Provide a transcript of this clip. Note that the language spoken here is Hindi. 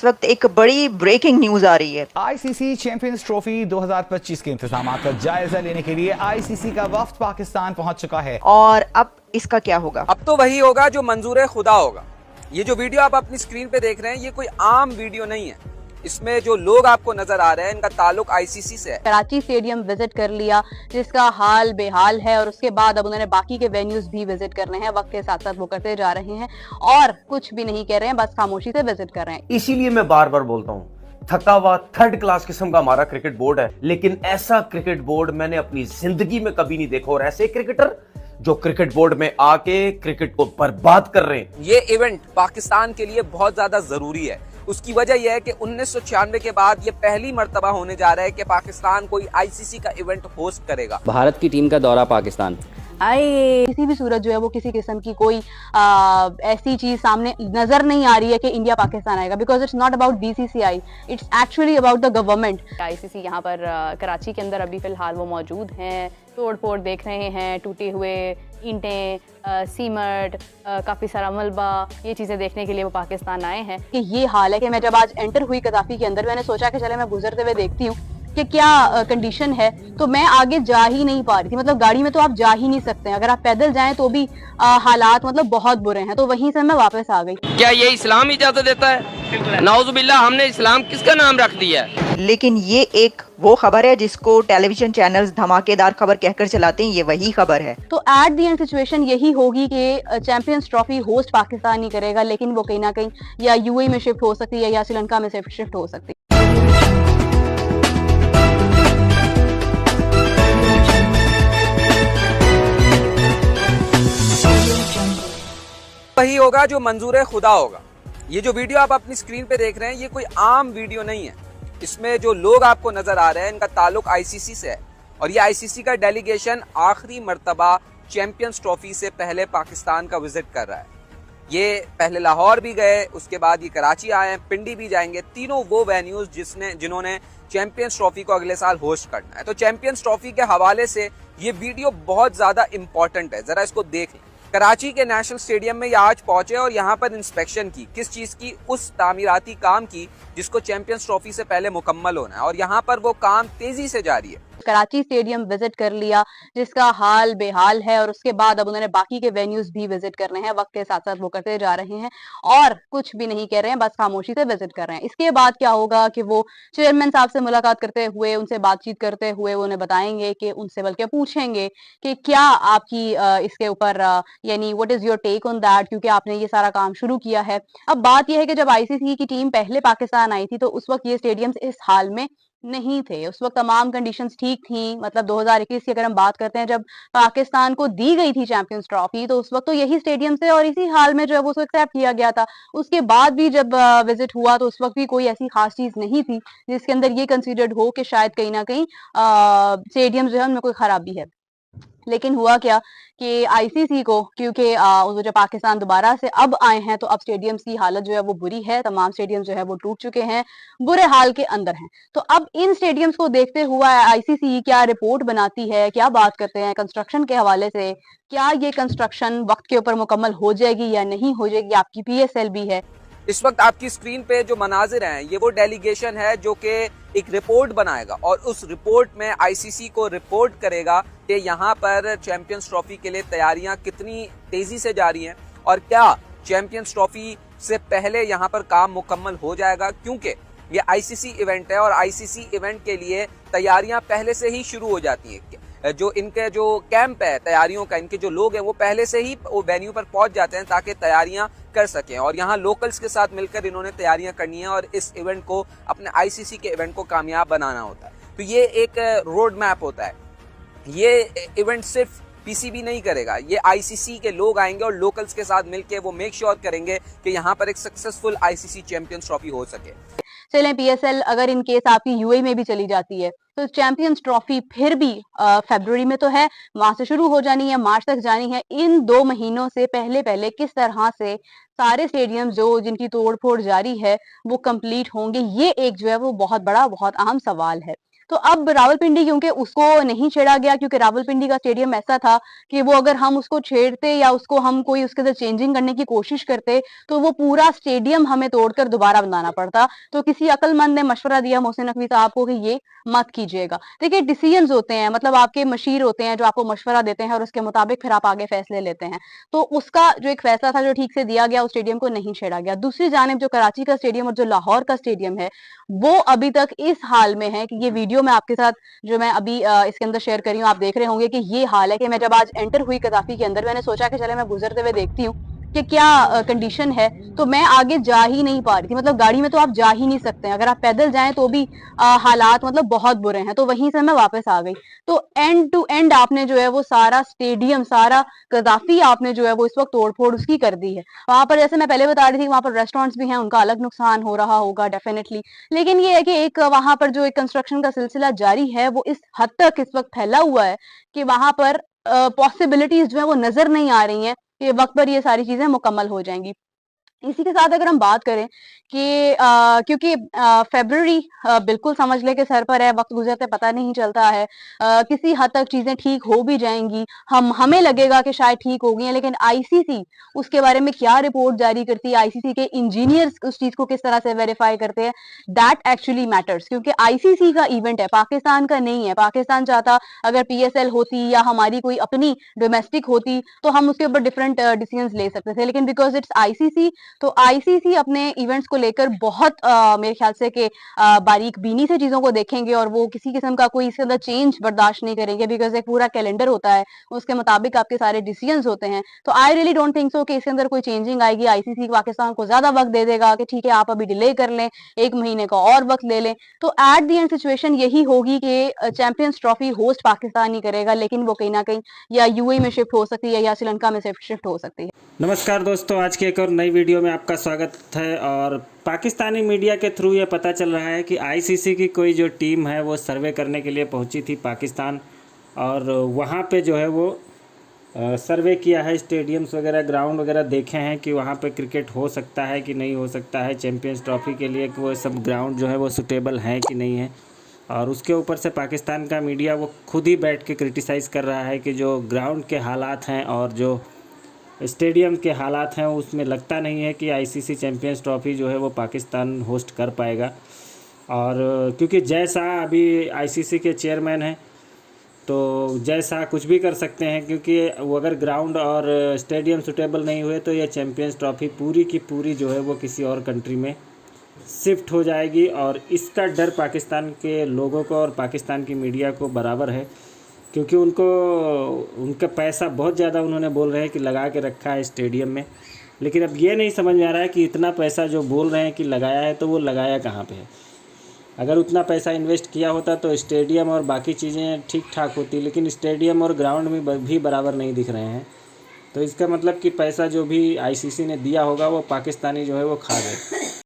इस वक्त एक बड़ी ब्रेकिंग न्यूज आ रही है। आईसीसी चैंपियंस ट्रॉफी 2025 के इंतजामात का जायजा लेने के लिए आईसीसी का वफ्द पाकिस्तान पहुंच चुका है। और अब इसका क्या होगा? अब तो वही होगा जो मंजूर खुदा होगा। ये जो वीडियो आप अपनी स्क्रीन पे देख रहे हैं, ये कोई आम वीडियो नहीं है। इसमें जो लोग आपको नजर आ रहे हैं, इनका ताल्लुक आईसीसी से है। कराची स्टेडियम विजिट कर लिया, जिसका हाल बेहाल है, और उसके बाद अब उन्होंने बाकी के वेन्यूज भी विजिट करने हैं। वक्त के साथ साथ वो करते जा रहे हैं और कुछ भी नहीं कह रहे हैं, बस खामोशी से विजिट कर रहे हैं। इसीलिए मैं बार बार बोलता हूँ, थका हुआ थर्ड क्लास किस्म का हमारा क्रिकेट बोर्ड है, लेकिन ऐसा क्रिकेट बोर्ड मैंने अपनी जिंदगी में कभी नहीं देखा। और ऐसे क्रिकेटर जो क्रिकेट बोर्ड में आके क्रिकेट को बर्बाद कर रहे हैं। ये इवेंट पाकिस्तान के लिए बहुत ज्यादा जरूरी है। उसकी वजह यह है कि 1996 के बाद ये पहली मर्तबा होने जा रहा है कि पाकिस्तान कोई आईसीसी का इवेंट होस्ट करेगा। भारत की टीम का दौरा पाकिस्तान। किसी भी सूरत जो है वो किसी किस्म की कोई ऐसी चीज सामने नजर नहीं आ रही है कि इंडिया पाकिस्तान आएगा, because it's not about BCCI, it's actually about the government. ICC यहाँ पर कराची के अंदर अभी फिलहाल वो मौजूद हैं, तोड़ फोड़ देख रहे हैं, टूटे हुए ईंटें, सीमेंट, काफ़ी सारा मलबा, ये चीज़ें देखने के लिए वो पाकिस्तान आए हैं। कि ये हाल है कि मैं जब आज एंटर हुई कदाफी के अंदर, मैंने सोचा कि चले मैं गुजरते हुए देखती हूँ कि क्या कंडीशन है, तो मैं आगे जा ही नहीं पा रही थी। मतलब गाड़ी में तो आप जा ही नहीं सकते हैं, अगर आप पैदल जाएं तो भी हालात मतलब बहुत बुरे हैं। तो वहीं से मैं वापस आ गई। क्या ये इस्लाम इजाजत देता है? नाउजुबिल्लाह, हमने इस्लाम किसका नाम रख दिया है? लेकिन ये एक वो खबर है जिसको टेलीविजन चैनल्स धमाकेदार खबर कहकर चलाते हैं, ये वही खबर है। तो एट दी एंड सिचुएशन यही होगी कि चैंपियंस ट्रॉफी होस्ट पाकिस्तान ही करेगा, लेकिन वो कहीं ना कहीं या यूएई में शिफ्ट हो सकती है या श्रीलंका में शिफ्ट हो सकती है। वही होगा जो मंजूर खुदा होगा। ये जो वीडियो आप अपनी स्क्रीन पे देख रहे हैं, ये कोई आम वीडियो नहीं है। इसमें जो लोग आपको नजर आ रहे हैं, इनका ताल्लुक आईसीसी से है। और ये आईसीसी का डेलीगेशन आखिरी मर्तबा चैंपियंस ट्रॉफी से पहले पाकिस्तान का विजिट कर रहा है। ये पहले लाहौर भी गए, उसके बाद ये कराची आए हैं, पिंडी भी जाएंगे। तीनों वो वेन्यूज जिन्होंने चैंपियंस ट्रॉफी को अगले साल होस्ट करना है। तो चैंपियंस ट्रॉफी के हवाले से ये वीडियो बहुत ज्यादा इंपॉर्टेंट है, जरा इसको देख लें। कराची के नेशनल स्टेडियम में ये आज पहुंचे और यहाँ पर इंस्पेक्शन की। किस चीज की? उस तामीराती काम की जिसको चैंपियंस ट्रॉफी से पहले मुकम्मल होना है, और यहाँ पर वो काम तेजी से जारी है। कराची स्टेडियम विजिट कर लिया, जिसका हाल बेहाल है, और उसके बाद अब उन्होंने बाकी के वेन्यूज भी विजिट करने हैं। वक्त के साथ साथ वो करते जा रहे हैं और कुछ भी नहीं कह रहे हैं, बस खामोशी से विजिट कर रहे हैं। इसके बाद क्या होगा कि वो चेयरमैन साहब से मुलाकात करते हुए, उनसे बातचीत करते हुए उन्हें बताएंगे कि उनसे बल्कि पूछेंगे कि क्या आपकी इसके ऊपर यानी what is your take on that, क्योंकि आपने ये सारा काम शुरू किया है। अब बात यह है कि जब आईसीसी की टीम पहले पाकिस्तान आई थी तो उस वक्त ये स्टेडियम्स इस हाल में नहीं थे। उस वक्त तमाम कंडीशंस ठीक थी। मतलब 2021 की अगर हम बात करते हैं, जब पाकिस्तान को दी गई थी चैंपियंस ट्रॉफी, तो उस वक्त तो यही स्टेडियम से और इसी हाल में जो है वो उसको एक्सेप्ट किया गया था। उसके बाद भी जब विजिट हुआ तो उस वक्त भी कोई ऐसी खास चीज नहीं थी जिसके अंदर ये कंसीडर्ड हो कि शायद कहीं ना कहीं स्टेडियम जो है उनमें कोई खराबी है। लेकिन हुआ क्या कि आईसीसी को, क्योंकि जब पाकिस्तान दोबारा से अब आए हैं तो अब स्टेडियम्स की हालत जो है वो बुरी है। तमाम स्टेडियम जो है वो टूट चुके हैं, बुरे हाल के अंदर हैं। तो अब इन स्टेडियम्स को देखते हुआ आईसीसी क्या रिपोर्ट बनाती है, क्या बात करते हैं कंस्ट्रक्शन के हवाले से, क्या ये कंस्ट्रक्शन वक्त के ऊपर मुकम्मल हो जाएगी या नहीं हो जाएगी। आपकी पीएसएल भी है। इस वक्त आपकी स्क्रीन पे जो मनाजिर हैं, ये वो डेलीगेशन है जो कि एक रिपोर्ट बनाएगा और उस रिपोर्ट में आईसीसी को रिपोर्ट करेगा कि यहाँ पर चैंपियंस ट्रॉफी के लिए तैयारियां कितनी तेजी से जारी हैं और क्या चैंपियंस ट्रॉफी से पहले यहाँ पर काम मुकम्मल हो जाएगा। क्योंकि ये आईसीसी इवेंट है और आईसीसी इवेंट के लिए तैयारियां पहले से ही शुरू हो जाती हैं। जो इनके जो कैंप है तैयारियों का, इनके जो लोग हैं वो पहले से ही वो वेन्यू पर पहुंच जाते हैं ताकि तैयारियां कर सकें। और यहाँ लोकल्स के साथ मिलकर इन्होंने तैयारियां करनी है और इस इवेंट को, अपने आईसीसी के इवेंट को कामयाब बनाना होता है। तो ये एक रोड मैप होता है। ये इवेंट सिर्फ पीसीबी नहीं करेगा, ये आईसीसी के लोग आएंगे और लोकल्स के साथ मिलकर वो मेक श्योर करेंगे कि यहाँ पर एक सक्सेसफुल आईसीसी चैंपियंस ट्रॉफी हो सके। चलें, पीएसएल अगर इन केस आपकी यूएई में भी चली जाती है तो चैंपियंस ट्रॉफी फिर भी फरवरी में तो है, वहां से शुरू हो जानी है, मार्च तक जानी है। इन 2 महीनों से पहले पहले किस तरह से सारे स्टेडियम जो जिनकी तोड़ फोड़ जारी है वो कंप्लीट होंगे, ये एक जो है वो बहुत बड़ा बहुत अहम सवाल है। तो अब रावलपिंडी क्योंकि उसको नहीं छेड़ा गया, क्योंकि रावलपिंडी का स्टेडियम ऐसा था कि वो अगर हम उसको छेड़ते या उसको हम कोई उसके अंदर चेंजिंग करने की कोशिश करते तो वो पूरा स्टेडियम हमें तोड़कर दोबारा बनाना पड़ता। तो किसी अक्लमंद ने मशवरा दिया मोहसिन नकवी साहब को कि ये मत कीजिएगा। देखिए डिसीजंस होते हैं, मतलब आपके मशीर होते हैं जो आपको मशवरा देते हैं और उसके मुताबिक फिर आप आगे फैसले लेते हैं। तो उसका जो एक फैसला था जो ठीक से दिया गया, उस स्टेडियम को नहीं छेड़ा गया। दूसरी जानिब जो कराची का स्टेडियम और जो लाहौर का स्टेडियम है वो अभी तक इस हाल में है कि ये वीडियो मैं आपके साथ जो मैं अभी इसके अंदर शेयर कर रही हूँ, आप देख रहे होंगे कि ये हाल है कि मैं जब आज एंटर हुई कदाफी के अंदर, मैंने सोचा कि चले मैं गुजरते हुए देखती हूँ कि क्या कंडीशन है। तो मैं आगे जा ही नहीं पा रही थी, मतलब गाड़ी में तो आप जा ही नहीं सकते हैं, अगर आप पैदल जाएं तो भी हालात मतलब बहुत बुरे हैं। तो वहीं से मैं वापस आ गई। तो एंड टू एंड आपने जो है वो सारा स्टेडियम, सारा कदाफी आपने जो है वो इस वक्त तोड़फोड़ उसकी कर दी है। वहां पर जैसे मैं पहले बता रही थी वहां पर रेस्टोरेंट्स भी हैं, उनका अलग नुकसान हो रहा होगा डेफिनेटली, लेकिन ये है कि एक वहां पर जो एक कंस्ट्रक्शन का सिलसिला जारी है वो इस हद तक इस वक्त फैला हुआ है कि वहां पर पॉसिबिलिटीज जो है वो नजर नहीं आ रही हैं कि वक्त पर ये सारी चीजें मुकम्मल हो जाएंगी। इसी के साथ अगर हम बात करें कि क्योंकि फरवरी बिल्कुल समझ ले कि सर पर है, वक्त गुजरते पता नहीं चलता है, किसी हद तक चीजें ठीक हो भी जाएंगी, हमें लगेगा कि शायद ठीक हो गई हैं, लेकिन आईसीसी उसके बारे में क्या रिपोर्ट जारी करती है, आईसीसी के इंजीनियर्स उस चीज को किस तरह से वेरीफाई करते हैं, दैट एक्चुअली मैटर्स। क्योंकि आईसीसी का इवेंट है, पाकिस्तान का नहीं है। पाकिस्तान चाहता अगर पीएसएल होती या हमारी कोई अपनी डोमेस्टिक होती तो हम उसके ऊपर डिफरेंट डिसीजंस ले सकते थे, लेकिन बिकॉज इट्स आईसीसी तो आईसीसी अपने इवेंट्स को लेकर बहुत मेरे ख्याल से कि बारीक बीनी से चीजों को देखेंगे और वो किसी किस्म का कोई इसके अंदर चेंज बर्दाश्त नहीं करेंगे, बिकॉज एक पूरा कैलेंडर होता है, उसके मुताबिक आपके सारे डिसीजंस होते हैं। तो I really don't think so कि इसके अंदर कोई चेंजिंग आएगी। आईसीसी पाकिस्तान को ज्यादा वक्त दे देगा कि ठीक है आप अभी डिले कर लें, 1 महीने का और वक्त ले लें। तो एट दी एंड सिचुएशन यही होगी कि चैंपियंस ट्रॉफी होस्ट पाकिस्तान ही करेगा, लेकिन वो कहीं ना कहीं या यूएई में शिफ्ट हो सकती है या श्रीलंका में शिफ्ट हो सकती है। नमस्कार दोस्तों, आज की एक और नई वीडियो में आपका स्वागत है। और पाकिस्तानी मीडिया के थ्रू ये पता चल रहा है कि आईसीसी की कोई जो टीम है वो सर्वे करने के लिए पहुंची थी पाकिस्तान, और वहां पे जो है वो सर्वे किया है, स्टेडियम्स वगैरह, ग्राउंड वगैरह देखे हैं कि वहां पे क्रिकेट हो सकता है कि नहीं हो सकता है, चैम्पियंस ट्रॉफी के लिए वो सब ग्राउंड जो है वो सूटेबल हैं कि नहीं है। और उसके ऊपर से पाकिस्तान का मीडिया वो खुद ही बैठ के क्रिटिसाइज़ कर रहा है कि जो ग्राउंड के हालात हैं और जो स्टेडियम के हालात हैं उसमें लगता नहीं है कि आईसीसी चैम्पियंस ट्रॉफी जो है वो पाकिस्तान होस्ट कर पाएगा। और क्योंकि जय शाह अभी आईसीसी के चेयरमैन हैं, तो जय शाह कुछ भी कर सकते हैं, क्योंकि वो अगर ग्राउंड और स्टेडियम सूटेबल नहीं हुए तो ये चैम्पियंस ट्रॉफी पूरी की पूरी जो है वो किसी और कंट्री में शिफ्ट हो जाएगी। और इसका डर पाकिस्तान के लोगों को और पाकिस्तान की मीडिया को बराबर है, क्योंकि उनका पैसा बहुत ज़्यादा उन्होंने बोल रहे हैं कि लगा के रखा है स्टेडियम में। लेकिन अब ये नहीं समझ में आ रहा है कि इतना पैसा जो बोल रहे हैं कि लगाया है तो वो लगाया कहाँ पे है। अगर उतना पैसा इन्वेस्ट किया होता तो स्टेडियम और बाकी चीज़ें ठीक ठाक होती, लेकिन स्टेडियम और ग्राउंड में भी बराबर नहीं दिख रहे हैं। तो इसका मतलब कि पैसा जो भी आईसीसी ने दिया होगा वो पाकिस्तानी जो है वो खा गए।